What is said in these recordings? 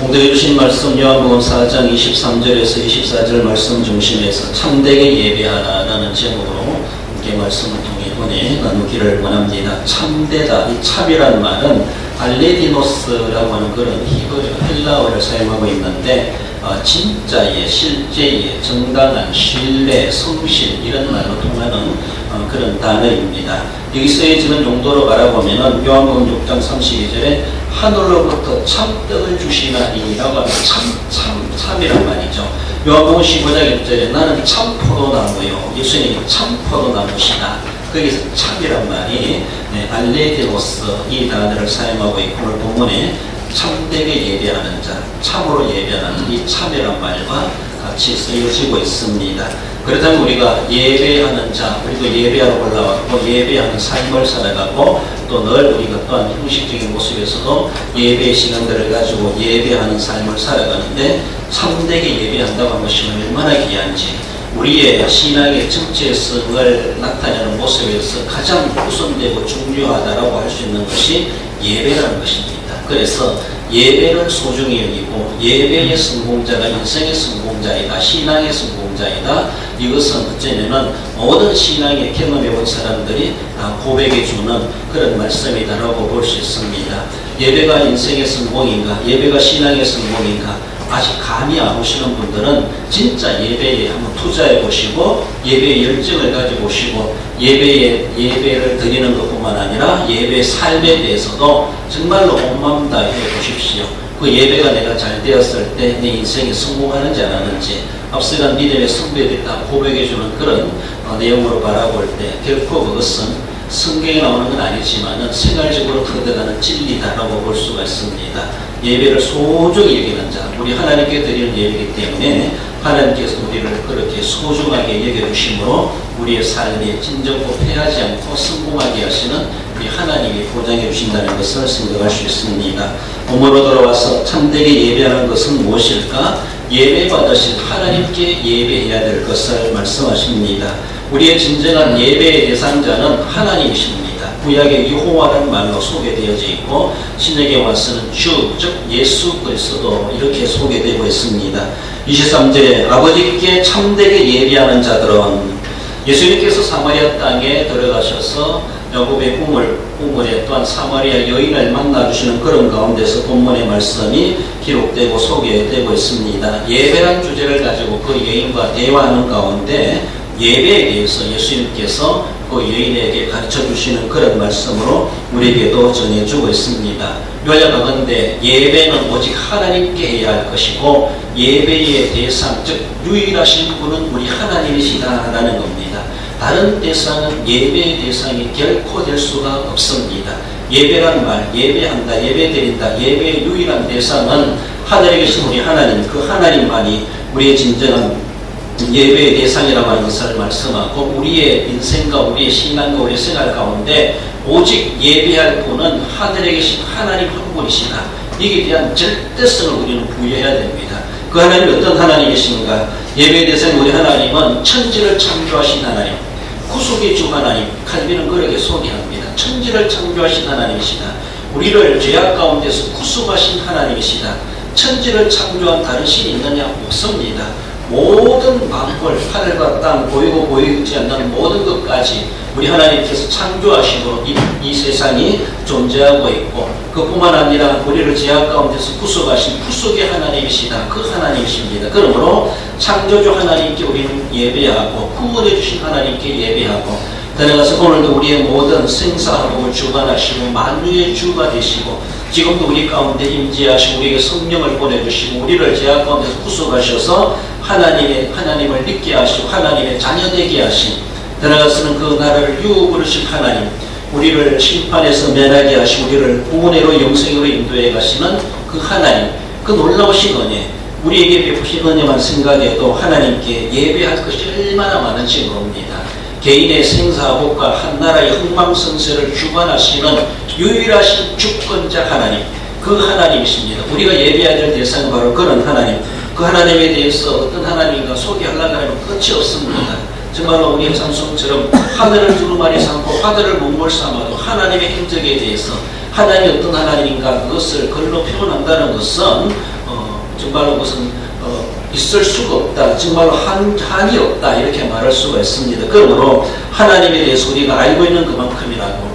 공독해 주신 말씀 요한복음 4장 23절에서 24절 말씀 중심에서 참되게 예배하라라는 제목으로 함께 말씀을 통해 은혜 나누기를 원합니다. 참되다, 이 참이라는 말은 알레디노스라고 하는 그런 헬라어를 사용하고 있는데 진짜의, 실제의, 정당한, 신뢰, 성실 이런 말로 통하는 그런 단어입니다. 여기 쓰여지는 용도로 바라보면 요한복음 6장 32절에 하늘로부터 참떡을 주시나니라고 하면 참이란 말이죠. 요한복음 15장 1절에 나는 참포도나무요, 예수님이 참포도나무시다. 거기서 참이란 말이 알레디노스 이 단어를 사용하고 있고, 오늘 본문에 참되게 예배하는 자, 참으로 예배하는 이 참이란 말과 같이 쓰여지고 있습니다. 그렇다면 우리가 예배하는 자, 우리도 예배하러 올라왔고 예배하는 삶을 살아가고 또 늘 우리가 또한 형식적인 모습에서도 예배의 시간들을 가지고 예배하는 삶을 살아가는데 참되게 예배한다고 하는 것이 얼마나 귀한지, 우리의 신앙의 정체성을 나타내는 모습에서 가장 우선되고 중요하다고 할 수 있는 것이 예배라는 것입니다. 그래서 예배를 소중히 여기고 예배의 성공자가 인생의 성공자이다, 신앙의 성공자이다. 이것은 어쩌면 모든 신앙의 경험해본 사람들이 다 고백해주는 그런 말씀이다라고 볼 수 있습니다. 예배가 인생의 성공인가, 예배가 신앙의 성공인가 아직 감이 안 오시는 분들은 진짜 예배에 한번 투자해 보시고 예배의 열정을 가지고 보시고 예배를 드리는 것뿐만 아니라 예배의 삶에 대해서도 정말로 온 마음 다해 보십시오. 그 예배가 내가 잘 되었을 때 내 인생이 성공하는지 안 하는지 앞서간 믿음의 선배들이 다 고백해주는 그런 내용으로 바라볼 때 결코 그것은 성경에 나오는 건 아니지만 생활적으로 터득하는 진리다라고 볼 수가 있습니다. 예배를 소중히 여기는 자, 우리 하나님께 드리는 예배이기 때문에 하나님께서 우리를 그렇게 소중하게 여겨주심으로 우리의 삶이 진정고 패하지 않고 성공하게 하시는 우리 하나님이 보장해 주신다는 것을 생각할 수 있습니다. 본문으로 돌아와서 참되게 예배하는 것은 무엇일까? 예배받으신 하나님께 예배해야 될 것을 말씀하십니다. 우리의 진정한 예배의 대상자는 하나님이십니다. 구약의 여호와라는 말로 소개되어져 있고 신약에 와서는 주, 즉 예수 그리스도 이렇게 소개되고 있습니다. 23절에 아버지께 참되게 예배하는 자들은, 예수님께서 사마리아 땅에 들어가셔서 야곱의 꿈을 또한 사마리아 여인을 만나주시는 그런 가운데서 본문의 말씀이 기록되고 소개되고 있습니다. 예배란 주제를 가지고 그 여인과 대화하는 가운데 예배에 대해서 예수님께서 그 여인에게 가르쳐 주시는 그런 말씀으로 우리에게도 전해주고 있습니다. 요약하건대 예배는 오직 하나님께 해야 할 것이고 예배의 대상, 즉 유일하신 분은 우리 하나님이시다라는 겁니다. 다른 대상은 예배의 대상이 결코 될 수가 없습니다. 예배란 말, 예배한다, 예배드린다, 예배의 유일한 대상은 하늘에 계신 우리 하나님, 그 하나님만이 우리의 진정한 예배의 대상이라고 하는 것을 말씀하고, 우리의 인생과 우리의 신앙과 우리의 생활 가운데 오직 예배할 분은 하늘에 계신 하나님 한 분이시다. 이에 대한 절대성을 우리는 부여해야 됩니다. 그 하나님이 어떤 하나님이신가? 예배의 대상 우리 하나님은 천지를 창조하신 하나님, 구속의 주 하나님, 칼빈은 그렇게 소개합니다. 천지를 창조하신 하나님이시다. 우리를 죄악 가운데서 구속하신 하나님이시다. 천지를 창조한 다른 신이 있느냐? 없습니다. 모든 만물, 하늘과 땅, 보이고 보이지 않는 모든 것까지 우리 하나님께서 창조하심으로 이 세상이 존재하고 있고, 그뿐만 아니라 우리를 죄악 가운데서 구속하신 구속의 하나님이시다. 그 하나님이십니다. 그러므로 창조주 하나님께 우리는 예배하고 구원해 주신 하나님께 예배하고, 더 나아가서 오늘도 우리의 모든 생사화복을 주관하시고 만유의 주가 되시고 지금도 우리 가운데 임재하시고 우리에게 성령을 보내주시고 우리를 죄악 가운데서 구속하셔서 하나님을 믿게 하시고 하나님의 자녀되게 하신, 더 나아가서는 그 나라를 유부르신 하나님, 우리를 심판에서 면하게 하시고 우리를 구원으로 영생으로 인도해 가시는 그 하나님, 그 놀라우신 은혜, 우리에게 베푸신 은혜만 생각해도 하나님께 예배할 것이 얼마나 많은지 모릅니다. 개인의 생사복과 한 나라의 흥망성쇠를 주관하시는 유일하신 주권자 하나님, 그 하나님이십니다. 우리가 예배해야 될 대상은 바로 그런 하나님, 그 하나님에 대해서 어떤 하나님인가 소개하려고 하면 끝이 없습니다. 정말로 우리 산송처럼 하늘을 두루마리 삼고 하늘을 몸을 삼아도 하나님의 행적에 대해서 하나님이 어떤 하나님인가 그것을 글로 표현한다는 것은 정말로 무슨 있을 수가 없다, 정말로 한이 없다 이렇게 말할 수가 있습니다. 그러므로 하나님에 대해서 우리가 알고 있는 그만큼이라도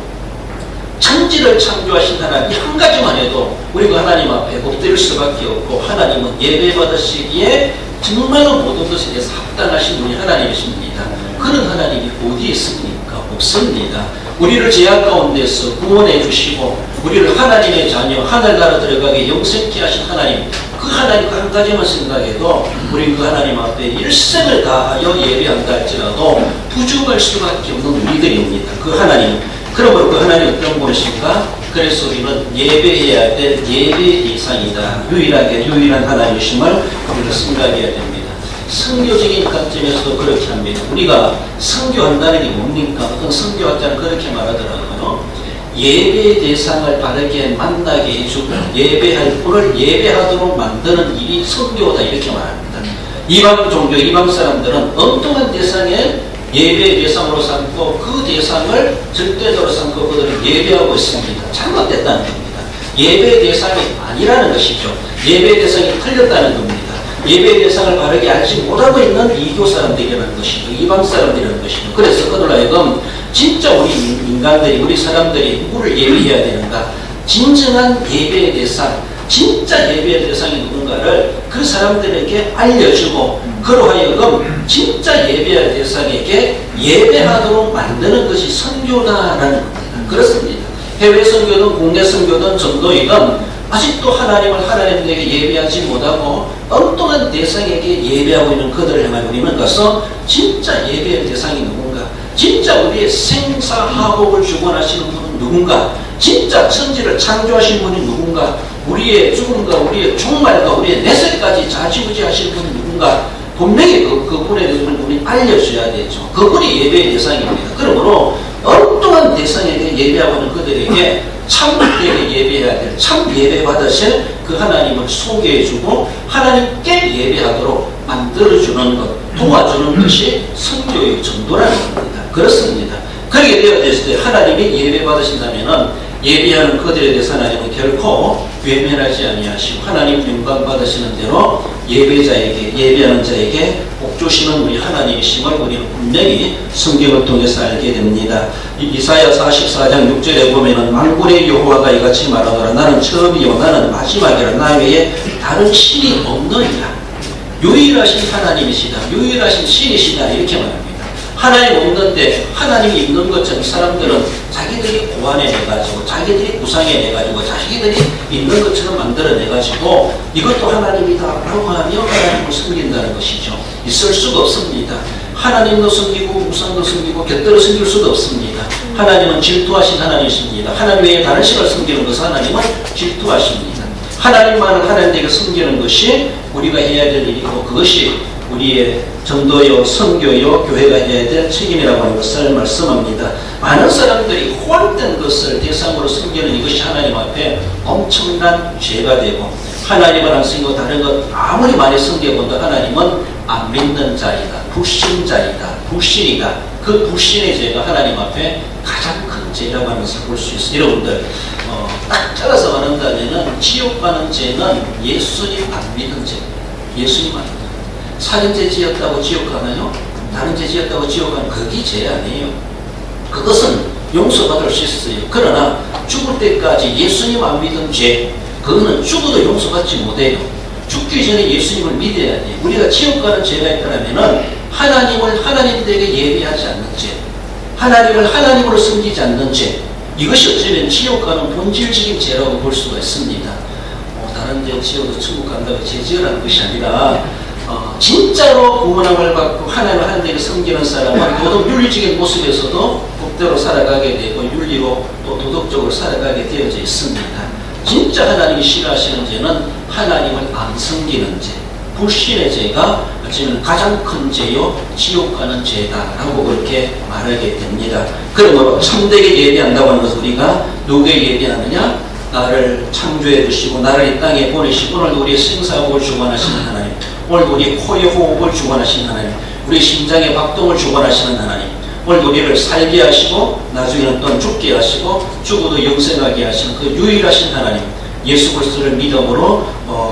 천지를 창조하신 하나님 한 가지만 해도 우리가 하나님 앞에 엎드릴 수밖에 없고, 하나님은 예배받으시기에 정말로 모든 것에 대해서 합당하신 분이 하나님이십니다. 그런 하나님이 어디에 있습니까? 없습니다. 우리를 죄악 가운데서 구원해 주시고 우리를 하나님의 자녀, 하늘나라 들어가게 영생케 하신 하나님, 그 하나님 한 가지만 생각해도 우리 그 하나님 앞에 일생을 다하여 예배한다 할지라도 부족할 수밖에 없는 우리들입니다. 그 하나님, 그러므로 그 하나님 어떤 분이신가? 그래서 우리는 예배해야 될 예배 대상이다, 유일한 하나님이심을 우리가 생각해야 됩니다. 선교적인 관점에서도 그렇게 합니다. 우리가 선교한다는 게 뭡니까? 어떤 선교학자는 그렇게 말하더라고요. 예배 대상을 바르게 만나게 해주고 예배할 분을 예배하도록 만드는 일이 선교다, 이렇게 말합니다. 이방 종교, 이방 사람들은 엉뚱한 대상에 예배의 대상으로 삼고 그 대상을 절대적으로 삼고 그들은 예배하고 있습니다. 잘못됐다는 겁니다. 예배의 대상이 아니라는 것이죠. 예배의 대상이 틀렸다는 겁니다. 예배의 대상을 바르게 알지 못하고 있는 이교 사람들이라는 것이죠. 이방 사람들이라는 것이죠. 그래서 그들 하여금 진짜 우리 인간들이, 우리 사람들이 누구를 예배해야 되는가, 진정한 예배의 대상, 진짜 예배의 대상이 누군가를 그 사람들에게 알려주고 그로 하여금 진짜 예배의 대상에게 예배하도록 만드는 것이 선교다라는 겁니다. 그렇습니다. 해외 선교든 국내 선교든 전도이든 아직도 하나님을 하나님에게 예배하지 못하고 엉뚱한 대상에게 예배하고 있는 그들을 향한 우리는 가서 진짜 예배의 대상이 누군가, 진짜 우리의 생사화복을 주관하시는 분은 누군가, 진짜 천지를 창조하신 분이 누군가, 우리의 죽음과 우리의 종말과 우리의 내세까지 좌지우지하신 분이 누군가, 분명히 그분에 대해서 우리 알려줘야 되죠. 그분이 예배의 대상입니다. 그러므로 엉뚱한 대상에게 예배하고 있는 그들에게 참되게 예배해야 될, 참 예배 받으실 그 하나님을 소개해주고 하나님께 예배하도록 만들어주는 것, 도와주는 것이 선교의 전도라는 겁니다. 그렇습니다. 그렇게 되어졌을 때 하나님이 예배 받으신다면은 예배하는 그들에 대해서 하나님은 결코 외면하지 아니하시고 하나님 영광 받으시는 대로 예배자에게, 예배하는 자에게 복 주시는 우리 하나님이심을 우리는 분명히 성경을 통해서 알게 됩니다. 이사야 44장 6절에 보면은 만군의 여호와가 이같이 말하노라. 나는 처음이요 나는 마지막이라. 나 외에 다른 신이 없느니라. 유일하신 하나님이시다, 유일하신 신이시다, 이렇게 말합니다. 하나님 없는데 하나님이 있는 것처럼 사람들은 자기들이 고안해내가지고 자기들이 구상해내가지고 자기들이 있는 것처럼 만들어내가지고 이것도 하나님이다라고 하며 하나님을 섬긴다는 것이죠. 있을 수가 없습니다. 하나님도 섬기고 우상도 섬기고 곁들여 섬길 수도 없습니다. 하나님은 질투하신 하나님이십니다. 하나님 외에 다른 신을 섬기는 것은 하나님은 질투하십니다. 하나님만을 하나님에게 섬기는 것이 우리가 해야 될 일이고 그것이 우리의 전도요, 선교요, 교회가 해야 될 책임이라고 하는 것을 말씀합니다. 많은 사람들이 호환된 것을 대상으로 섬기는 이것이 하나님 앞에 엄청난 죄가 되고 하나님을 안 섬기고 다른 것 아무리 많이 섬겨본다 하나님은 안 믿는 자이다, 불신자이다, 불신이다. 그 불신의 죄가 하나님 앞에 가장 큰 죄라고 하는 것을 볼 수 있어요. 여러분들 딱 잘라서 말한다면 지옥 가는 죄는 예수님 안 믿는 죄, 예수님 안 믿는 살인죄 지었다고 지옥 가나요? 다른 죄 지었다고 지옥 가는 그게 죄 아니에요. 그것은 용서받을 수 있어요. 그러나 죽을 때까지 예수님 안 믿은 죄, 그거는 죽어도 용서받지 못해요. 죽기 전에 예수님을 믿어야 돼요. 우리가 지옥 가는 죄가 있다면 하나님을 하나님들에게 예배하지 않는 죄, 하나님을 하나님으로 섬기지 않는 죄, 이것이 어쩌면 지옥 가는 본질적인 죄라고 볼 수가 있습니다. 다른 죄 지어도 천국 간다고 죄 지으라는 것이 아니라 진짜로 구원함을 받고 하나님을 하나님에게 섬기는 사람은 도덕 윤리적인 모습에서도 법대로 살아가게 되고 윤리로 또 도덕적으로 살아가게 되어져 있습니다. 진짜 하나님이 싫어하시는 죄는 하나님을 안 섬기는 죄, 불신의 죄가 어쩌면 가장 큰 죄요 지옥 가는 죄다라고 그렇게 말하게 됩니다. 그러므로 참되게 예배한다고 하는 것은 우리가 누구에게 예배하느냐? 나를 창조해 주시고 나를 이 땅에 보내시고 오늘도 우리의 생사복을 주관하시는 하나님, 오늘도 우리의 코의 호흡을 주관하시는 하나님, 우리 심장의 박동을 주관하시는 하나님, 오늘도 우리를 살게 하시고 나중에는 또 죽게 하시고 죽어도 영생하게 하시는 그 유일하신 하나님, 예수 그리스도를 믿음으로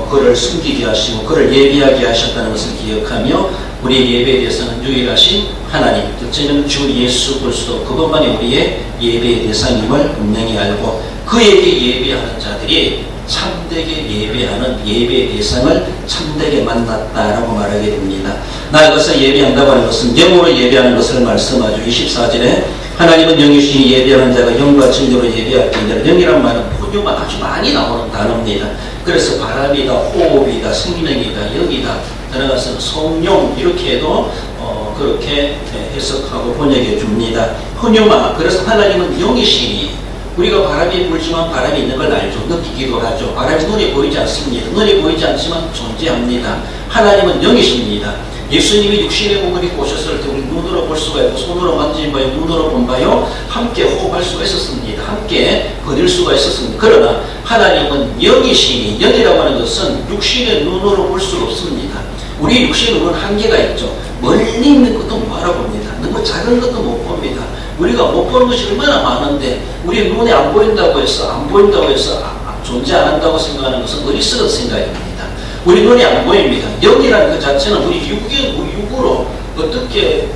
그를 숨기게 하시고 그를 예배하게 하셨다는 것을 기억하며 우리의 예배에 대해서는 유일하신 하나님, 첫째는 주 예수 그리스도 그것만이 우리의 예배의 대상임을 분명히 알고 그에게 예배하는 자들이 참되게 예배하는 예배의 대상을 참되게 만났다라고 말하게 됩니다. 나아가서 예배한다고 하는 것은 영으로 예배하는 것을 말씀하죠. 24절에 하나님은 영이시니 예배하는 자가 영과 진리로 예배할 때인데 영이란 말은 분유가 아주 많이 나오는 단어입니다. 그래서 바람이다, 호흡이다, 생명이다, 영이다, 들어가서는 성령 이렇게 해도 그렇게 해석하고 번역해 줍니다. 분유마, 그래서 하나님은 영이시니 우리가 바람이 불지만 바람이 있는 걸 알죠. 느끼기도 하죠. 바람이 눈에 보이지 않습니다. 눈에 보이지 않지만 존재합니다. 하나님은 영이십니다. 예수님이 육신의 몸을 입고 오셨을 때 우리 눈으로 볼 수가 있고 손으로 만진 바요, 눈으로 본 바요 함께 호흡할 수가 있었습니다. 함께 거닐 수가 있었습니다. 그러나 하나님은 영이시니 영이라고 하는 것은 육신의 눈으로 볼 수가 없습니다. 우리 육신의 눈은 한계가 있죠. 멀리 있는 것도 못 알아봅니다. 너무 작은 것도 못 봅니다. 우리가 못 보는 것이 얼마나 많은데 우리 눈에 안 보인다고 해서 존재 안 한다고 생각하는 것은 어리석은 생각입니다. 우리 눈이 안 보입니다. 영이라는 그 자체는 우리 육으로 어떻게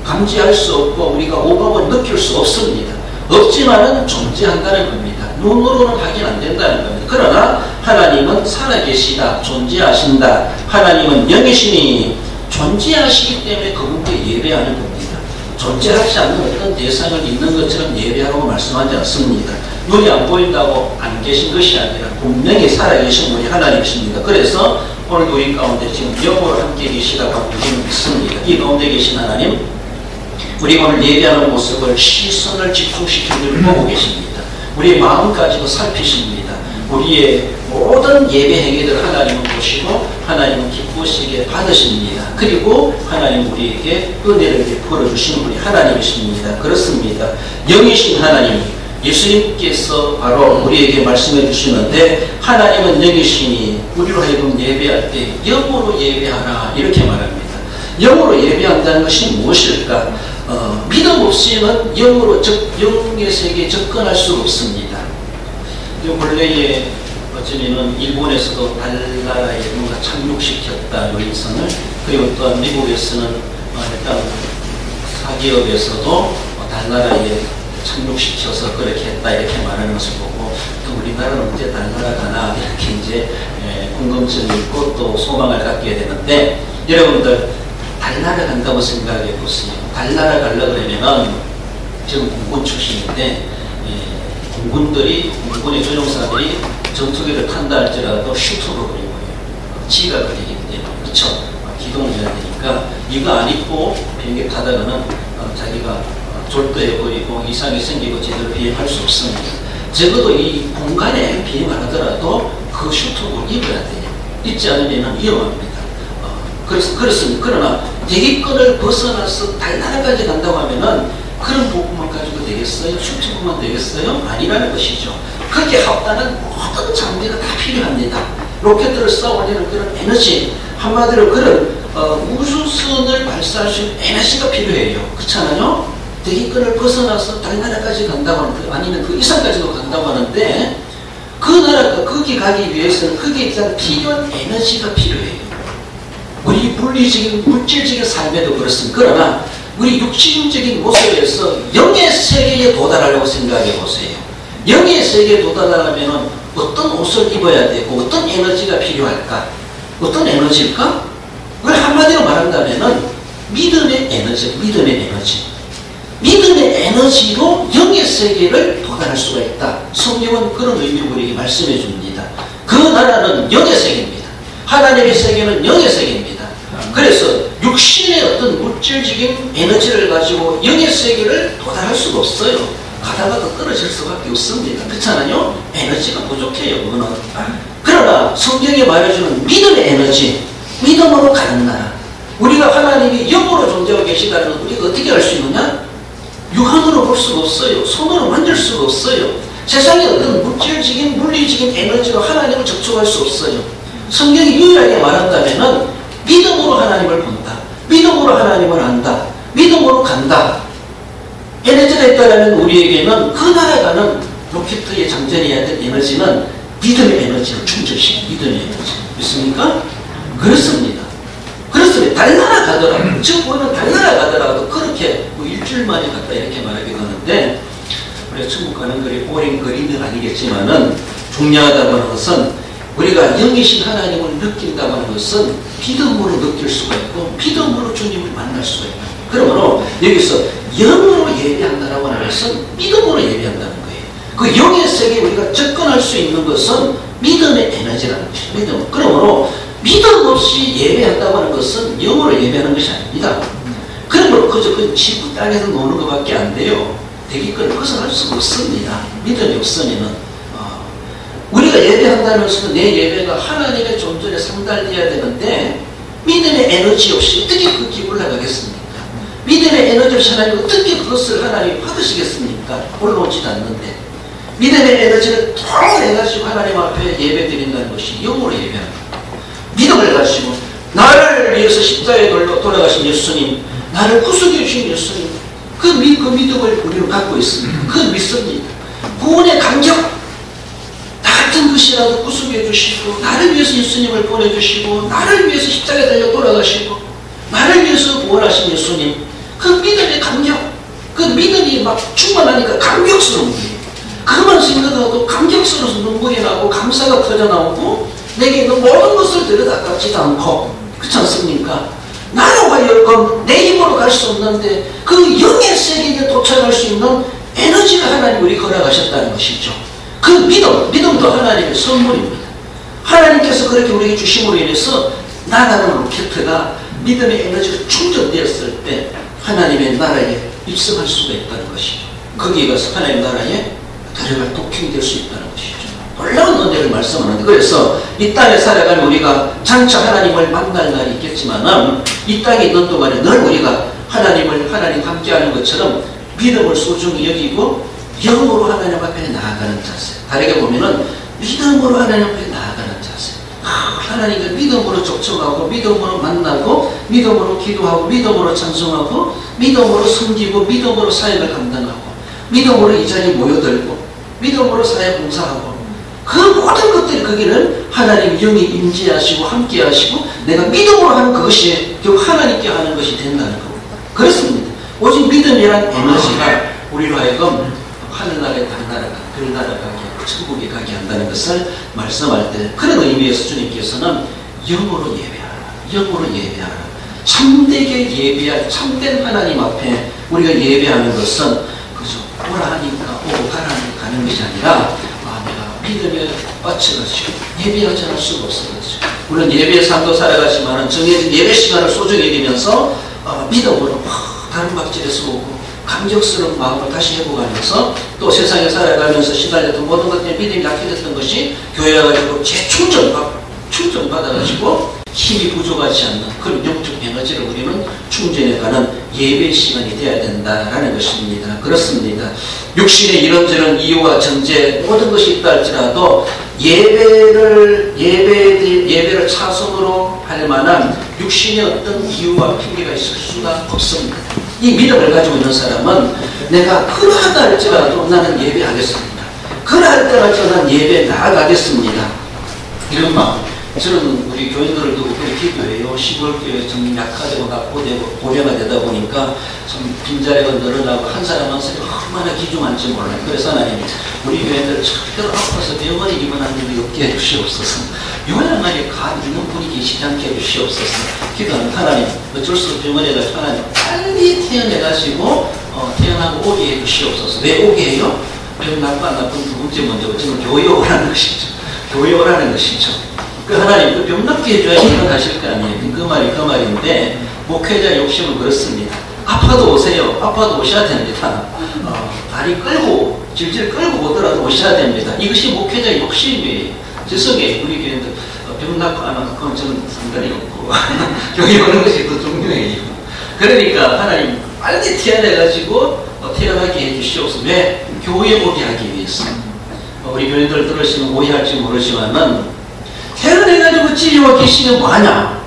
감지할 수 없고 우리가 오감을 느낄 수 없습니다. 없지만은 존재한다는 겁니다. 눈으로는 확인 안 된다는 겁니다. 그러나 하나님은 살아계시다, 존재하신다. 하나님은 영이시니 존재하시기 때문에 그분께 예배하는 겁니다. 존재하지 않는 어떤 대상을 있는 것처럼 예배하라고 말씀하지 않습니다. 눈이 안 보인다고 안 계신 것이 아니라 분명히 살아계신 분이 하나님이십니다. 그래서 오늘 우리 가운데 지금 영으로 함께 계시다고 우리는 믿습니다. 이 가운데 계신 하나님, 우리가 오늘 예배하는 모습을 시선을 집중시키고 보고 계십니다. 우리의 마음까지도 살피십니다. 우리의 모든 예배 행위들을 하나님은 보시고 하나님은 기쁘시게 받으십니다. 그리고 하나님 우리에게 은혜를 베풀어 주시는 분이 하나님이십니다. 그렇습니다. 영이신 하나님, 예수님께서 바로 우리에게 말씀해 주시는데 하나님은 영이시니 우리로 하여금 예배할 때 영으로 예배하라 이렇게 말합니다. 영으로 예배한다는 것이 무엇일까? 믿음 없이는 영의 세계에 접근할 수 없습니다. 본래에 어쩌면은 일본에서도 달나라에 뭔가 착륙시켰다 요인선을, 그리고 또한 미국에서는 일단 사기업에서도 달나라에 착륙시켜서 그렇게 했다 이렇게 말하는 것을 보고 또 우리나라는 언제 달나라 가나 이렇게 이제 궁금증이 있고 또 소망을 갖게 되는데, 여러분들 달나라 간다고 생각해 보세요. 달나라 가려고 그러면은 지금 공군 출신인데 공군의 조종사들이 전투기를 탄다 할지라도 슈터로 그리고 지가 그리기 때문에 그렇죠. 기동을 해야 되니까 이거 안 입고 비행기 타다가는 자기가 졸도해 버리고 이상이 생기고 제대로 비행할 수 없습니다. 적어도 이 공간에 비행을 하더라도 그 슈터를 입어야 돼요. 입지 않으면 위험합니다. 그렇습니다. 그러나 대기권을 벗어나서 달나라까지 간다고 하면은 그런 부분만 가지고 되겠어요? 슈터만 되겠어요? 아니라는 것이죠. 그렇게 합당한 모든 장비가 다 필요합니다. 로켓들을 쏘아올리는 그런 에너지, 한마디로 그런 우주선을 발사할 수 있는 에너지가 필요해요. 그렇잖아요? 대기권을 벗어나서 달나라까지 간다고 하는데, 아니면 그 이상까지도 간다고 하는데, 그 나라가 거기 가기 위해서는 거기에 대한 필요한 에너지가 필요해요. 우리 물질적인 삶에도 그렇습니다. 그러나 우리 육신적인 모습에서 영의 세계에 도달하려고 생각해 보세요. 영의 세계에 도달하려면 어떤 옷을 입어야 되고 어떤 에너지가 필요할까? 어떤 에너지일까? 그걸 한마디로 말한다면 믿음의 에너지. 믿음의 에너지로 영의 세계를 도달할 수가 있다. 성경은 그런 의미로 우리에게 말씀해 줍니다. 그 나라는 영의 세계입니다. 하나님의 세계는 영의 세계입니다. 그래서 육신의 어떤 물질적인 에너지를 가지고 영의 세계를 도달할 수가 없어요. 가다가 더 떨어질 수밖에 없습니다. 그렇잖아요? 에너지가 부족해요. 그거는. 그러나 성경이 말해주는 믿음의 에너지, 믿음으로 가는 나라. 우리가 하나님이 영으로 존재하고 계시다는 걸 우리가 어떻게 알 수 있느냐? 육안으로 볼 수가 없어요. 손으로 만질 수가 없어요. 세상의 어떤 물질적인 물리적인 에너지로 하나님을 접촉할 수 없어요. 성경이 유일하게 말한다면은 믿음으로 하나님을 본다. 믿음으로 하나님을 안다. 믿음으로 간다. 에너지가 있다면 우리에게는 그 나라가는 로켓의 장전해야 될 에너지는 믿음의 에너지를 충전시키는 믿음의 에너지. 믿습니까? 그렇습니다. 그렇습니다. 다른 나라 가더라도, 지금 보면 다른 나라 가더라도 그렇게 뭐 일주일 만에 갔다 이렇게 말하기도 하는데, 우리가 천국 가는 거리 오랜 거리는 아니겠지만은 중요하다고 하는 것은 우리가 영이신 하나님을 느낀다고 하는 것은 믿음으로 느낄 수가 있고 믿음으로 주님을 만날 수가 있다. 그러므로 여기서 영으로 예배한다라고 하는 것은 믿음으로 예배한다는 거예요. 그 영의 세계에 우리가 접근할 수 있는 것은 믿음의 에너지라는 것이죠. 믿음. 그러므로 믿음 없이 예배한다고 하는 것은 영으로 예배하는 것이 아닙니다. 그러므로 그저 그 지구 땅에서 노는 것밖에 안 돼요. 대기권을 벗어날 수가 없습니다. 믿음이 없으면은 우리가 예배한다는 것은 내 예배가 하나님의 존재에 상달되어야 되는데 믿음의 에너지 없이 어떻게 그 기분을 나가겠습니까? 믿음의 에너지 없이 하나님 어떻게 그것을 하나님 받으시겠습니까? 올라오지도 않는데 믿음의 에너지를 통해가지고 하나님 앞에 예배 드린다는 것이 영으로 예배하는 거예요. 믿음을 가지고 나를 위해서 십자가에 돌아가신 예수님, 나를 구속해 주신 예수님, 그 믿음을 우리는 갖고 있습니다. 그 믿습니다. 구원의 감격, 나 같은 것이라도 구속해 주시고 나를 위해서 예수님을 보내주시고 나를 위해서 십자가에 달려 돌아가시고 나를 위해서 구원하신 예수님, 그 믿음의 감격, 그 믿음이 막 충만하니까 감격스러운 거예요. 그만 생각하고 감격스러워서 눈물이 나고 감사가 터져나오고 내게 있는 모든 것을 들여다깝지도 않고, 그렇지 않습니까? 나로 하여금 내 힘으로 갈 수 없는데 그 영의 세계에 도착할 수 있는 에너지를 하나님 우리 허락하셨다는 것이죠. 그 믿음도 하나님의 선물입니다. 하나님께서 그렇게 우리에게 주심으로 인해서 나라는 로켓가 믿음의 에너지가 충전되었을 때 하나님의 나라에 입성할 수가 있다는 것이죠. 거기에 가서 하나님 나라에 들어갈 독행이 될 수 있다는 것이죠. 놀라운 은혜를 말씀하는데, 그래서 이 땅에 살아가면 우리가 장차 하나님을 만날 날이 있겠지만 이 땅에 있는 동안에 늘 우리가 하나님 함께하는 것처럼 믿음을 소중히 여기고 영으로 하나님 앞에 나아가는 자세. 다르게 보면은 믿음으로 하나님 앞에 나아가는 자세. 하나님을 믿음으로 접촉하고 믿음으로 만나고 믿음으로 기도하고 믿음으로 찬송하고 믿음으로 섬기고 믿음으로 사역을 감당하고 믿음으로 이 자리에 모여들고 믿음으로 사역 봉사하고, 그 모든 것들이 거기는 하나님 영이 임재하시고 함께하시고 내가 믿음으로 하는 그것이 결국 하나님께 하는 것이 된다는 겁니다. 그렇습니다. 오직 믿음이란 에너지가 우리로 하여금 하늘나라에 다른 나라가 별나라 가게 천국에 가게 한다는 것을 말씀할 때, 그런 의미에서 주님께서는 영으로 예배하라, 영으로 예배하라, 참되게 예배할 참된 하나님 앞에 우리가 예배하는 것은 그저 오라 하니까 오고 가라 하니까 가는 것이 아니라 내가 믿음에 빠져가지고 예배하지 않을 수가 없어가지고, 물론 예배의 삶도 살아가지만 정해진 예배 시간을 소중히 여기면서 믿음으로 다른 박질에서 오고 감격스러운 마음을 다시 회복하면서 또 세상에 살아가면서 시달렸던 모든 것들에 믿음이 약해졌던 것이 교회에 가지고 충전받아가지고 힘이 부족하지 않는 그런 영적 에너지를 우리는 충전해가는 예배 시간이 되어야 된다라는 것입니다. 그렇습니다. 육신의 이런저런 이유와 전제 모든 것이 있다 할지라도 예배를 차선으로 할 만한 육신의 어떤 이유와 핑계가 있을 수가 없습니다. 이 믿음을 가지고 있는 사람은 내가 그러하다 할지라도 나는 예배하겠습니다. 그러할 때라도 나는 예배에 나아가겠습니다. 이런 마음. 저는 우리 교인들을 두고 그렇게 기도해요. 시골교회 좀 약화되고 낙고되고 고령화 되다 보니까 좀 빈자리가 늘어나고 한 사람 한 사람이 얼마나 귀중한지 몰라요. 그래서 하나님, 우리 교인들 절대로 아파서 병원에 입원하는 일이 없게 해주시옵소서. 요양원에 가 있는 분이 계시지 않게 해주시옵소서. 기도하는 하나님, 어쩔 수 없이 병원에 가서 하나님 빨리 태어나가지고 태어나고 오게 해주시옵소서. 왜 오게 해요? 병 나빠 안 나쁜 두 번째 문제고 저는 교회 오라는 것이죠. 교회 오라는 것이죠. 그 하나님, 그 병 낫게 해줘야 일어나실 거 아니에요. 그 말인데, 목회자 욕심은 그렇습니다. 아파도 오세요. 아파도 오셔야 됩니다. 다리 끌고, 질질 끌고 오더라도 오셔야 됩니다. 이것이 목회자 욕심이에요. 죄송해요. 우리 교회들 병 낫고 안 낫고 그건 저는 상관이 없고 교회 오는 것이 더 중요해요. 그러니까 하나님, 빨리 태어나가지고 태어나게 해주시옵소서. 왜? 교회 오게 하기 위해서. 우리 교회들 들으시면 오해할지 모르지만은 태어나가지고 찌리와 계시면 뭐하냐?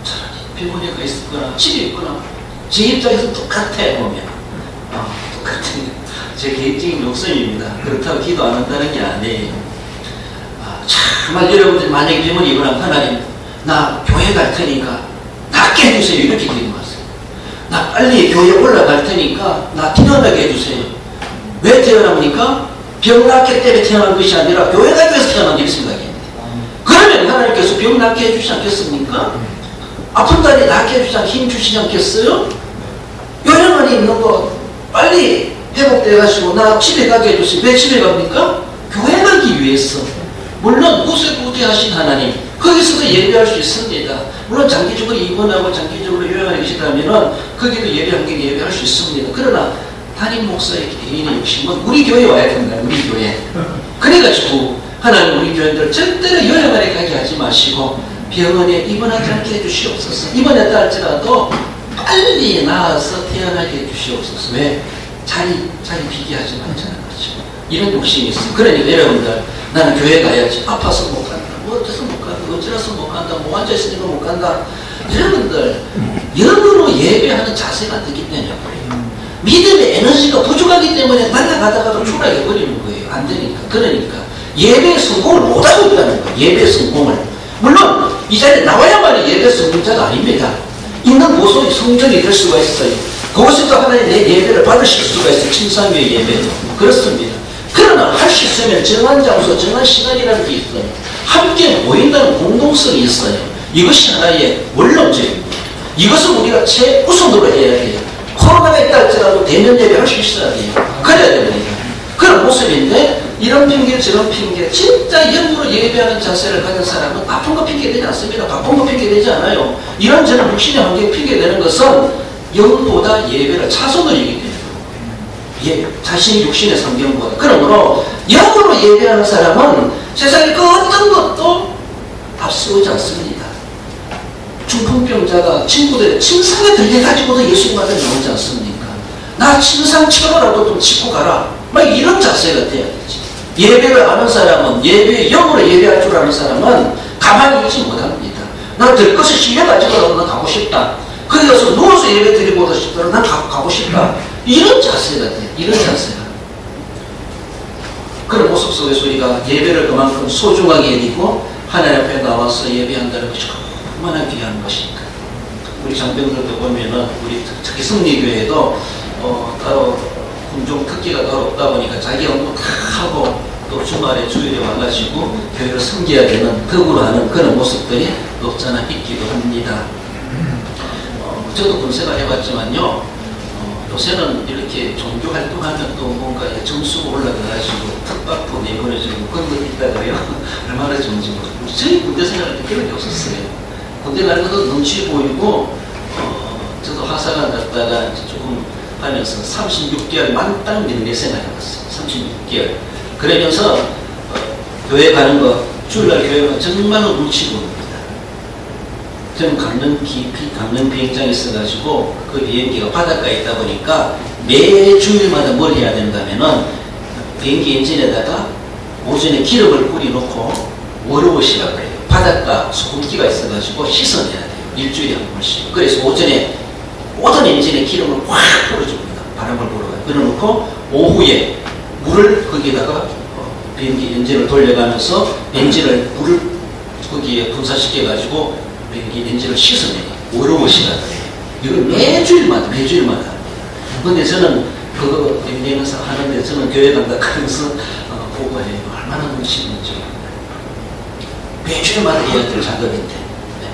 차라리 병원에 가 있거나 집에 있거나 제 입장에서 똑같아 보면 똑같은 제 개인적인 욕심입니다. 그렇다고 기도 안 한다는 게 아니에요. 정말 여러분들 만약에 병을 입으면 하나님 나 교회 갈 테니까 낫게 해주세요. 이렇게 기도하세요. 나 빨리 교회 올라갈 테니까 나 태어나게 해주세요. 왜 태어납니까? 병 낫기 때문에 태어난 것이 아니라 교회 가기 위해서 태어난 게 생각입니다. 그러면 하나님께서 병 낫게 해주지 않겠습니까? 아픈 다리 낫게 해주지 힘 주시지 않겠어요? 요령안에 있는 거 빨리 회복돼가지고 나 집에 가게 해주세요. 왜 집에 갑니까? 교회 가기 위해서. 물론 무쇠부대하신 하나님 거기서도 예배할 수 있습니다. 물론 장기적으로 입원하고 장기적으로 요양하게 계시다면 거기도 예배 환경에 예배할 수 있습니다. 그러나 담임 목사의 개인의 욕심은 우리 교회에 와야 된다. 우리 교회. 그래가지고 하나님 우리 교회들 절대로 요양하게 가게 하지 마시고 병원에 입원하지 않게 해주시옵소서. 입원했다 할지라도 빨리 나아서 태어나게 해주시옵소서. 왜? 자리 비교하지 말자는 거죠. 이런 욕심이 있어요. 그러니까 여러분들 나는 교회 가야지. 아파서 못 간다. 뭐 어째서 못 간다. 어찌라서 못 간다. 뭐 앉아있으니까 못 간다. 여러분들 영으로 예배하는 자세가 되기 때문에 그래요. 믿음의 에너지가 부족하기 때문에 날아가다가도 추락해버리는 거예요. 안 되니까. 그러니까 예배의 성공을 못하고 있다는 거예요. 예배의 성공을. 물론 이 자리에 나와야만 예배 성공자가 아닙니다. 있는 곳으로 성전이 될 수가 있어요. 그곳에서 하나님 내 예배를 받으실 수가 있어요. 침상위의 예배도. 그렇습니다. 그러나 할 수 있으면 정한 장소, 정한 시간이라는 게 있어요. 함께 모인다는 공동성이 있어요. 이것이 하나의 원론적입니다. 이것을 우리가 최우선으로 해야 돼요. 코로나가 있다 할지라도 대면 예배 할 수 있어야 돼요. 그래야 됩니다. 그런 모습인데 이런 핑계 저런 핑계 진짜 영으로 예배하는 자세를 가진 사람은 아픈 거 핑계되지 않습니다. 바쁜 거 핑계되지 않아요. 이런저런 육신의 환경에 핑계되는 것은 영보다 예배를 차선으로 얘기해요. 예, 자신의 육신의 성경보다. 그러므로 영으로 예배하는 사람은 세상의 그 어떤 것도 앞서오지 않습니다. 중풍병자가 친구들 침상에 들려가지고도 예수님한테 나오지 않습니까? 나 침상 치료라도 좀 치고 가라. 막 이런 자세가 돼야 되지. 예배를 아는 사람은 영으로 예배할 줄 아는 사람은 가만히 있지 못합니다. 나 될 것을 실려가지고 나 가고 싶다. 거기 가서 누워서 예배 드리고 싶더라. 난 가고 싶다. 이런 자세가 돼. 이런 자세가. 그런 모습 속에서 우리가 예배를 그만큼 소중하게 여기고 하나님 앞에 나와서 예배한다는 것이 얼마나 귀한 것인가. 우리 장병들도 보면은 우리 특히 승리교회도 따로 군종 특기가 따로 없다 보니까 자기 업무 다 하고 또 주말에 주일에 와가지고 교회를 섬겨야 되는 덕으로 하는 그런 모습들이 없지 않아 있기도 합니다. 저도 군생활 해봤지만요. 요새는 이렇게 종교 활동하면 또 뭔가 점수가 올라가가지고 특박부 내보내주고 그런 것도 있다고요. 얼마나 좋은지 모르겠어요. 저희 군대 생활할 때 그런 게 없었어요. 군대 가는 것도 눈치 보이고 저도 하사관 갔다가 조금 하면서 36개월 만땅 민내 생활 해봤어요. 36개월. 그러면서 교회 가는 거, 주일날 교회 가면 정말로 눈치 보입니다. 저는 강릉 비행장에 있어가지고 그 비행기가 바닷가에 있다 보니까 매 주일마다 뭘 해야 된다면은 비행기 엔진에다가 오전에 기름을 뿌려놓고 워러워시라고 해요. 바닷가 소금기가 있어가지고 씻어내야 돼요. 일주일에 한 번씩. 그래서 오전에 모든 엔진에 기름을 확 뿌려줍니다. 바람을 불어가지고. 그래놓고 오후에 물을 거기에다가 비행기 엔진을 돌려가면서 엔진을 물을 거기에 분사시켜가지고 비행기 엔진을 씻어내요. 워러워시라고 해요. 이걸 매주일마다 합니다. 근데 저는 그거 연맹에서 하는데 저는 교회 간다 하면서 보고해요. 얼마나 눈치 있는지. 매주일마다 해야 될 작업인데. 네.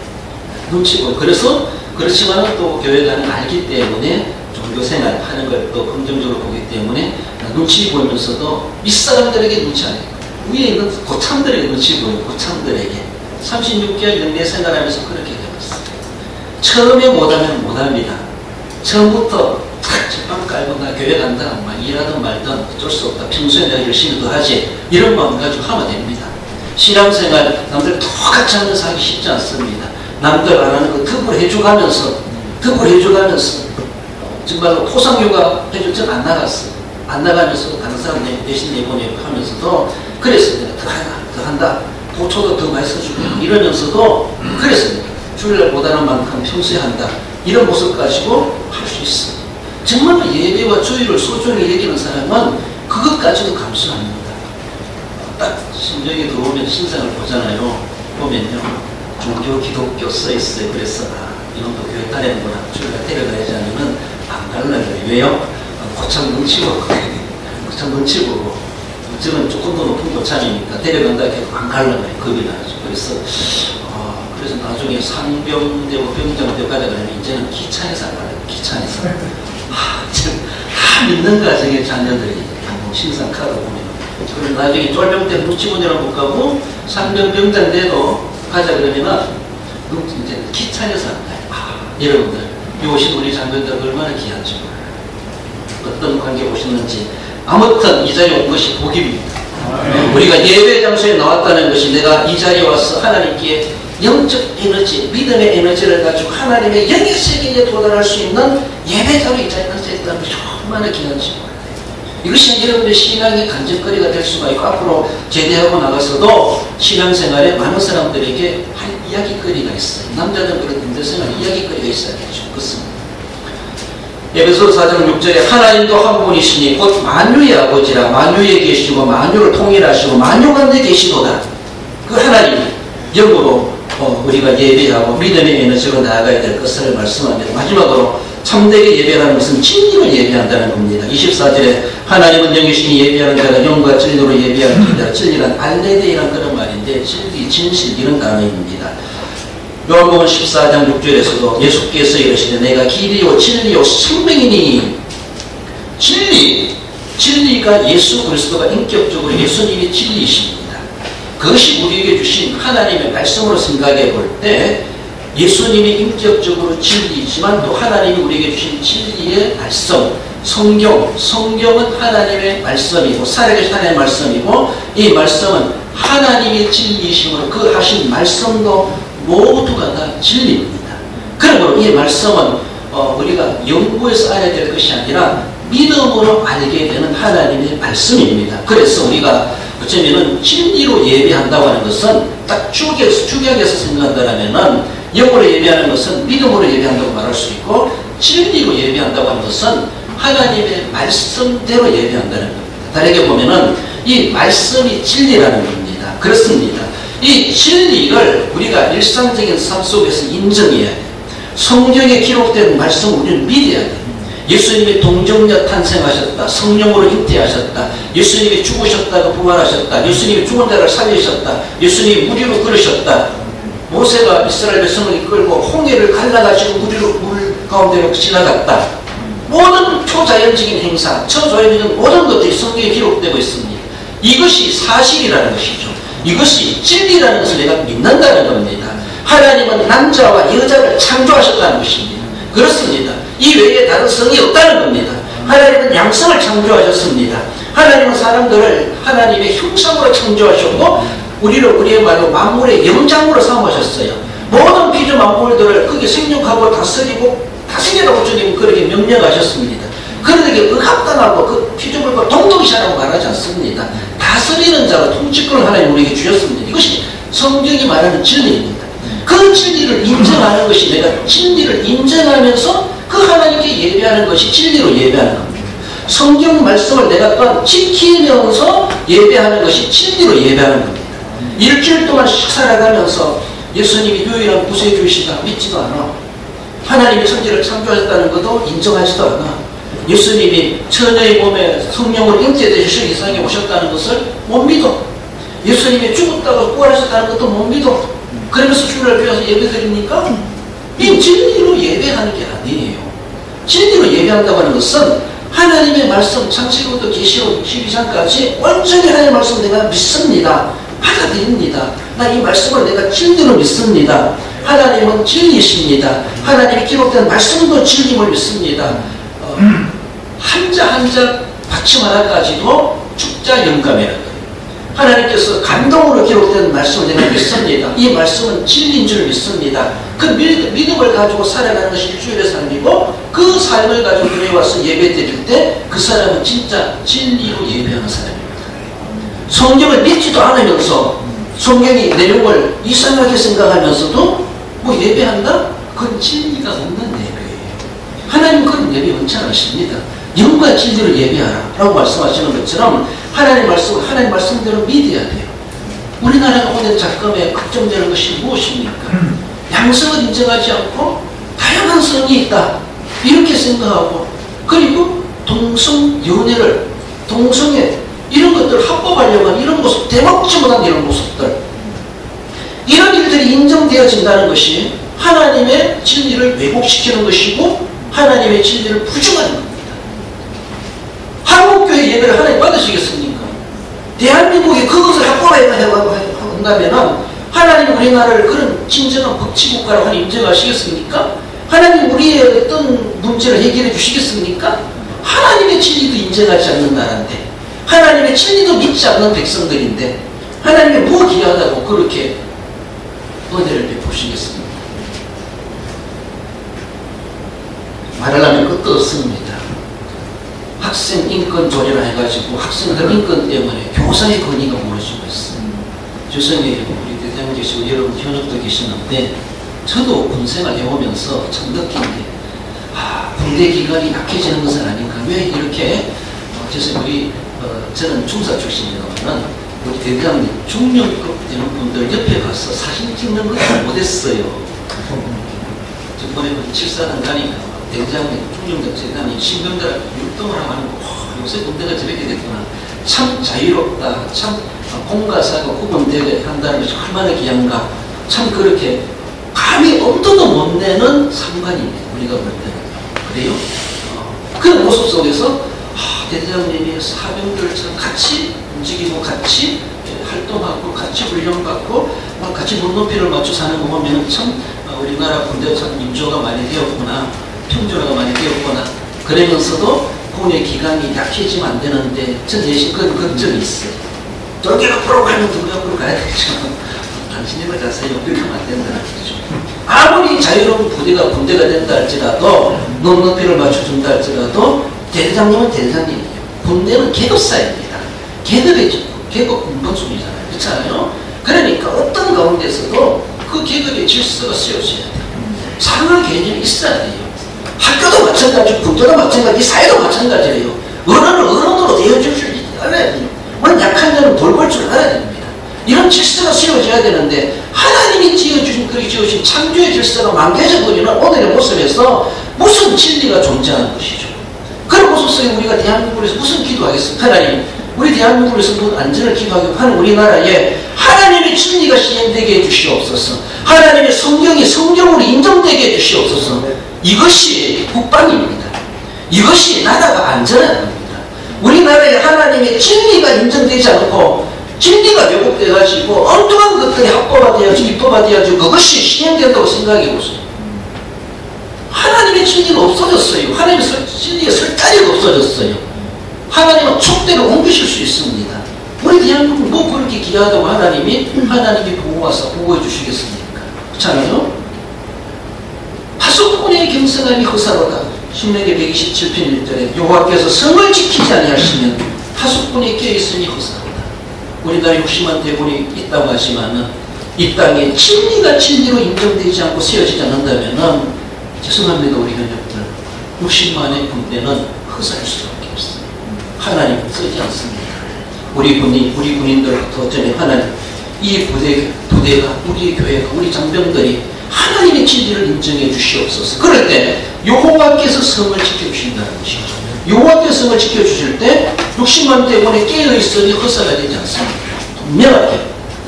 눈치 보고. 그래서 그렇지만 또 교회 가는 걸 알기 때문에 종교생활 하는 걸 또 긍정적으로 보기 때문에 눈치 보이면서도 윗사람들에게 눈치 안 해요. 위에 있는 고참들에게 눈치 보여요. 고참들에게. 36개월 연례 생활하면서 그렇게 해봤어요. 처음에 못하면 못합니다. 처음부터 탁 책방 깔고 나 교회 간다. 막 일하든 말든 어쩔 수 없다. 평소에 내가 열심히 더 하지. 이런 마음 가지고 하면 됩니다. 신앙생활 남들 똑같이 하면서 하기 쉽지 않습니다. 남들 안 하는 거 득을 해줘가면서 정말로 포상교가 해줄 줄 안 나갔어요. 안 나가면서 다른 사람 대신 내보내고 하면서도 그랬습니다. 더 한다. 보초도 더 많이 써주고 이러면서도 그랬습니다. 주일날 못하는 만큼 평소에 한다. 이런 모습 가지고 할 수 있어요. 정말로 예배와 주의를 소중히 여기는 사람은 그것까지도 감수합니다. 딱 신정에 들어오면 신상을 보잖아요. 보면요, 종교 기독교 써있어요. 그래서 이놈도 교회 다니는구나, 주일날 데려가야지 않으면 안 갈라요. 왜요? 고참 눈치고 고참 눈치고 저는 조금 더 높은 고참이니까 데려간다 해도 안 갈라요. 겁이 나죠. 그래서 나중에 상병되고 병장되고 가자 그러면 이제는 기차에서 안 가요. 기차에서. 다 믿는 가정의 자녀들이 신상 카드 보면. 그리고 나중에 쫄병 때 묵지문이라고 못 가고 상병 병장 돼도 가자 그러면은 이제 기차에서 안 가요. 여러분들, 이 오신 우리 장병들 얼마나 귀한지 몰라요. 어떤 관계 오셨는지. 아무튼 이 자리에 온 것이 복입니다. 우리가 예배 장소에 나왔다는 것이 내가 이 자리에 와서 하나님께 영적 에너지, 믿음의 에너지를 가지고 하나님의 영의 세계에 도달할 수 있는 예배자로 이 자리에 앉아 있다는 것이 얼마나 귀한지 몰라요. 이것이 여러분의 신앙의 간접거리가 될 수가 있고, 앞으로 제대하고 나가서도 신앙생활에 많은 사람들에게 할 이야기거리가 있어요. 남자들 그런 임대생활 이야기거리가 있어야겠죠. 그렇습니다. 에베소서 4장 6절에 하나님도 한 분이시니 곧 만유의 아버지라, 만유에 계시고 만유를 통일하시고 만유 가운데 계시도다. 그 하나님 영으로 우리가 예배하고 믿음의 에너지로 나아가야 될 것을 말씀합니다. 마지막으로 참되게 예배하는 것은 진리로 예배한다는 겁니다. 24절에 하나님은 영이시니 예배하는 자가 영과 진리로 예배하는 진리란 알레데이라는 그런 말인데, 진리, 진실 이런 단어입니다. 요한복음 14장 6절에서도 예수께서 이르시되 내가 길이요 진리요 생명이니, 진리가 예수 그리스도가 인격적으로 예수님이 진리이십니다. 그것이 우리에게 주신 하나님의 말씀으로 생각해 볼 때 예수님이 인격적으로 진리이지만 또 하나님이 우리에게 주신 진리의 말씀, 성경은 하나님의 말씀이고 살아계신 하나님의 말씀이고, 이 말씀은 하나님의 진리이심으로 그 하신 말씀도 모두가 다 진리입니다. 그러므로 이 말씀은 우리가 연구해서 알아야 될 것이 아니라 믿음으로 알게 되는 하나님의 말씀입니다. 그래서 우리가 어쩌면은 진리로 예배한다고 하는 것은 딱 축약해서 생각한다면은 영으로 예배하는 것은 믿음으로 예배한다고 말할 수 있고, 진리로 예배한다고 하는 것은 하나님의 말씀대로 예배한다는 겁니다. 다르게 보면은 이 말씀이 진리라는 겁니다. 그렇습니다. 이 진리를 우리가 일상적인 삶 속에서 인정해야 돼요. 성경에 기록된 말씀 우리는 믿어야 돼요. 예수님이 동정녀 탄생하셨다, 성령으로 잉태하셨다, 예수님이 죽으셨다가 부활하셨다, 예수님이 죽은 자를 살리셨다, 예수님이 물 위로 걸으셨다, 모세가 이스라엘 백성을 이끌고 홍해를 갈라가지고 물 가운데로 지나갔다. 모든 초자연적인 행사, 초자연적인 모든 것들이 성경에 기록되고 있습니다. 이것이 사실이라는 것이죠. 이것이 진리라는 것을 내가 믿는다는 겁니다. 하나님은 남자와 여자를 창조하셨다는 것입니다. 그렇습니다. 이 외에 다른 성이 없다는 겁니다. 하나님은 양성을 창조하셨습니다. 하나님은 사람들을 하나님의 형상으로 창조하셨고, 우리의 말로 만물의 영장으로 삼으셨어요. 모든 피조 만물들을 거기에 생육하고 다스리라고 주님 그렇게 명령하셨습니다. 그러게 의합당하고 그 피조물과 동등시하라고 말하지 않습니다. 다스리는 자로 통치권을 하나님 우리에게 주셨습니다. 이것이 성경이 말하는 진리입니다. 그 진리를 인정하는 것이, 내가 진리를 인정하면서 그 하나님께 예배하는 것이 진리로 예배하는 겁니다. 성경 말씀을 내가 또한 지키면서 예배하는 것이 진리로 예배하는 겁니다. 일주일 동안 살아가면서 예수님이 유일한 구세주이시다 믿지도 않아. 하나님이 천지를 창조하셨다는 것도 인정하지도 않아. 예수님이 처녀의 몸에 성령으로 잉태되셔서 이 세상에 오셨다는 것을 못 믿어. 예수님이 죽었다고 부활하셨다는 것도 못 믿어. 그러면서 주를 위해서 예배드립니까? 이 진리로 예배하는 게 아니에요. 진리로 예배한다고 하는 것은 하나님의 말씀, 창세기부터 계시록 12장까지 완전히 하나님의 말씀 내가 믿습니다. 받아들입니다. 나 이 말씀을 내가 진리로 믿습니다. 하나님은 진리이십니다. 하나님이 기록된 말씀도 진리임을 믿습니다. 한자 한자 받침 하나까지도 축자 영감이라는 거예요. 하나님께서 감동으로 기록된 말씀을 내가 믿습니다. 이 말씀은 진리인 줄 믿습니다. 그 믿음을 가지고 살아가는 것이 일주일의 삶이고, 그 삶을 가지고 교회에 와서 예배 드릴 때 그 사람은 진짜 진리로 예배하는 사람입니다. 성경을 믿지도 않으면서 성경의 내용을 이상하게 생각하면서도 뭐 예배한다? 그건 진리가 없는 예배예요. 하나님 그런 예배 원치 않으십니다. 영과 진리를 예배하라 라고 말씀하시는 것처럼 하나님 말씀대로 믿어야 돼요. 우리나라가 오늘 잠깐에 걱정되는 것이 무엇입니까? 양성을 인정하지 않고 다양한 성이 있다 이렇게 생각하고, 그리고 동성연애를, 동성애 이런 것들을 합법하려고 하는 이런 모습, 대먹지 못한 이런 모습들, 이런 일들이 인정되어진다는 것이 하나님의 진리를 왜곡시키는 것이고 하나님의 진리를 부정하는 겁니다. 한국교회 예배를 하나님 받으시겠습니까? 대한민국이 그것을 합법화한다면 하나님 우리나라를 그런 진정한 법치국가라고 하나님 인정하시겠습니까? 하나님 우리의 어떤 문제를 해결해 주시겠습니까? 하나님의 진리도 인정하지 않는 나라인데, 하나님의 진리도 믿지 않는 백성들인데 하나님이 뭐 귀하다고 그렇게 은혜를 베푸시겠습니까? 말하려면 끝도 없습니다. 학생 인권 조례라 해가지고 학생들 인권 때문에 교사의 권위가 무너지고 있어요. 조선에 우리 대장님 계시고 여러분 현역도 계시는데, 저도 군생활 해오면서 참 느낀 게, 군대 기간이 약해지는 것은 아닌가. 왜 이렇게 그래서 저는 중사 출신이라면 우리 대장님 중령급 되는 분들 옆에 가서 사진 찍는 걸 못했어요. 저번에 칠사단 가니까 대장님, 중령급 대장님 신병들 율동을 하고 요새 군대가 저렇게 됐구나. 참 자유롭다. 참 공과사가 구분되게 한다는 것이 얼마나 귀한가. 참 그렇게 감히 엄두도 못 내는 상관입니다. 우리가 볼 때는. 그래요? 그런 모습 속에서 대장님이 사병들처럼 같이 움직이고 같이 활동하고 같이 훈련받고 같이 눈높이를 맞춰 사는 거 보면 참 우리나라 군대 참 민주화가 많이 되었구나, 평준화가 많이 되었구나. 그러면서도 군의 기강이 약해지면 안 되는데 전 내심 그런 걱정이 있어요. 돌격 앞으로 가면 누가 앞으로 가야 되죠. 당신이 뭐 자세히 그렇게 하면 안 된다는 거죠. 아무리 자유로운 부대가 군대가 된다 할지라도, 눈높이를 맞춰준다 할지라도 대대장님은 대대장님이에요. 군대는 계급사입니다. 계급 군번순이잖아요. 그렇잖아요. 그러니까 어떤 가운데서도 그 계급의 질서가 쓰여져야 돼요. 상하 개념이 있어야 돼요. 학교도 마찬가지고 군대도 마찬가지, 사회도 마찬가지예요. 어른을 어른으로 대해줄 줄 알아야 돼요. 약한 자는 돌볼 줄 알아야 됩니다. 이런 질서가 세워져야 되는데, 하나님이 지어주신 창조의 질서가 망개져 버리는 오늘의 모습에서 무슨 진리가 존재하는 것이죠. 그런 모습 속에 우리가 대한민국에서 무슨 기도하겠습니까? 하나님, 우리 대한민국에서 무슨 안전을 기도하고 하는 우리나라에 하나님의 진리가 시행되게 해주시옵소서. 하나님의 성경이 성경으로 인정되게 해주시옵소서. 이것이 국방입니다. 이것이 나라가 안전한 겁니다. 우리나라에 하나님의 진리가 인정되지 않고 진리가 왜곡돼가지고 엉뚱한 것들이 합법화되어지고 입법화되어지고 그것이 시행된다고 생각해보세요. 하나님의 진리가 없어졌어요. 하나님의 진리에 설 자리가 없어졌어요. 하나님은 촉대로 옮기실 수 있습니다. 우리 대한민국 뭐 그렇게 귀하다고 하나님이 보호하사 보호해 주시겠습니까? 그렇잖아요? 파수꾼의 경성함이 허사로다. 신명기 127편 1절에 여호와께서 성을 지키지 아니하시면 파수꾼이 껴있으니 허사로다. 우리나라에 60만 대군이 있다고 하지만은 이 땅에 진리가 진리로 인정되지 않고 세워지지 않는다면은 죄송합니다. 우리 현역들 60만의 군대는 허사일 수밖에 없어요. 하나님 쓰지 않습니다. 우리 군인들 더 전에 하나님, 이 부대가 우리 교회가 우리 장병들이 하나님의 진리를 인정해 주시옵소서. 그럴 때 여호와께서 성을 지켜주신다는 것이죠. 여호와께서 성을 지켜주실 때 60만 대군에 깨어있으니 허사가 되지 않습니다. 분명하게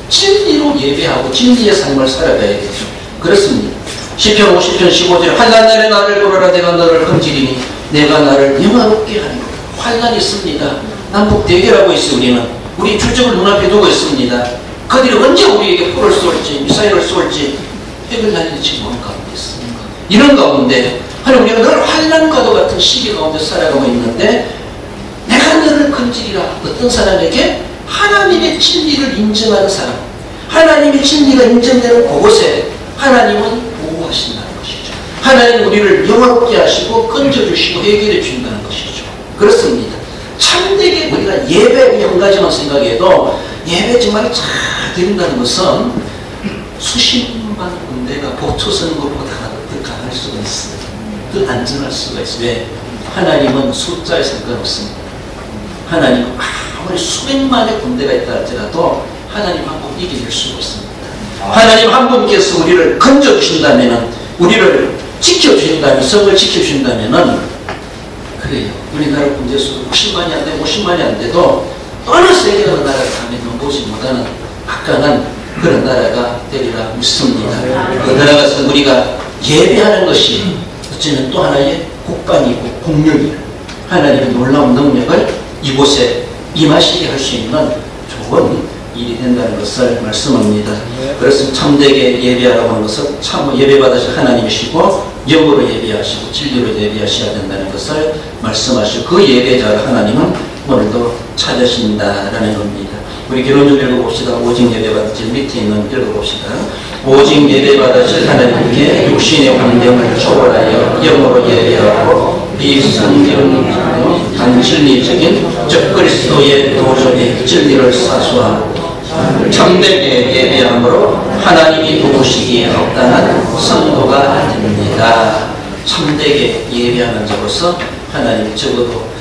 진리로 예배하고 진리의 삶을 살아가야겠죠. 그렇습니다. 시편 50편 15절에 환난 날에 나를 부르라 내가 너를 건지리니 내가 나를 영화롭게 하리라. 환난이 있습니다. 남북 대결하고 있어요. 우리 주적을 눈앞에 두고 있습니다. 그들이 언제 우리에게 포를 쏠지 미사일을 쏠지 핵을 날릴지 모르는 가운데 있습니다. 이런 가운데 하나님, 우리가 늘 환난과도 같은 시기 가운데 살아가고 있는데 내가 너를 건지리라. 어떤 사람에게? 하나님의 진리를 인정하는 사람, 하나님의 진리가 인정되는 그곳에 하나님은 보호하신다는 것이죠. 하나님은 우리를 영화롭게 하시고 건져주시고 해결해 주신다는 것이죠. 그렇습니다. 참되게 우리가 예배 한 가지만 생각해도 예배 정말 잘 드린다는 것은 수십만 군대가 보초 서는 것보다 더 강할 수가 있어요. 더 안전할 수가 있어요. 왜? 하나님은 숫자에 상관없습니다. 하나님은 아무리 수백만의 군대가 있다 할지라도 하나님 한 분 이길 수가 없습니다. 하나님 한 분께서 우리를 건져주신다면, 우리를 지켜주신다면, 성을 지켜주신다면, 그래요. 우리나라 군대수 60만이 안 되고 50만이 안 돼도 어느 세계 어느 나라를 가면 보지 못하는 막강한 그런 나라가 되리라 믿습니다. 그 나라가서 우리가 예배하는 것이 어쩌면 또 하나의 국방이고 공력이고 하나님의 놀라운 능력을 이곳에 임하시게 할 수 있는 좋은 일이 된다는 것을 말씀합니다. 그래서 참되게 예배하라고 하는 것은 참 예배받으실 하나님이시고 영으로 예배하시고 진리로 예배하셔야 된다는 것을 말씀하시고 그 예배자를 하나님은 오늘도 찾으신다라는 겁니다. 우리 결혼 좀 읽어봅시다. 오직 예배받으실 밑에 있는 읽어봅시다. 오직 예배받으실 하나님께 육신의 환경을 초월하여 영으로 예배하고 비성경 단진리적인 즉 그리스도의 도전의 진리를 사수하고 참되게 예배함으로 하나님이 도우시기에 합당한 성도가 됩니다. 참되게 예배하는 자로서 하나님이 적어도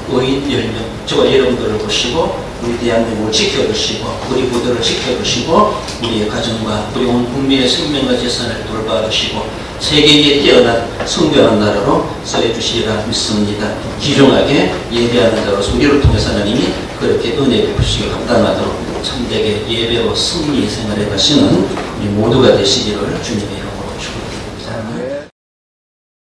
의인 10명, 저와 여러분들을 보시고 우리 대한민국을 지켜주시고 우리 부대를 지켜주시고 우리의 가정과 우리 온 국민의 생명과 재산을 돌봐주시고 세계에 뛰어난 성교한 나라로 써주시리라 믿습니다. 귀중하게 예배하는 자로서 우리를 통해서 하나님이 그렇게 은혜 베푸시기 합당하도록 참되게 예배로 승리 생활에 가시는 우리 모두가 되시기를 주님의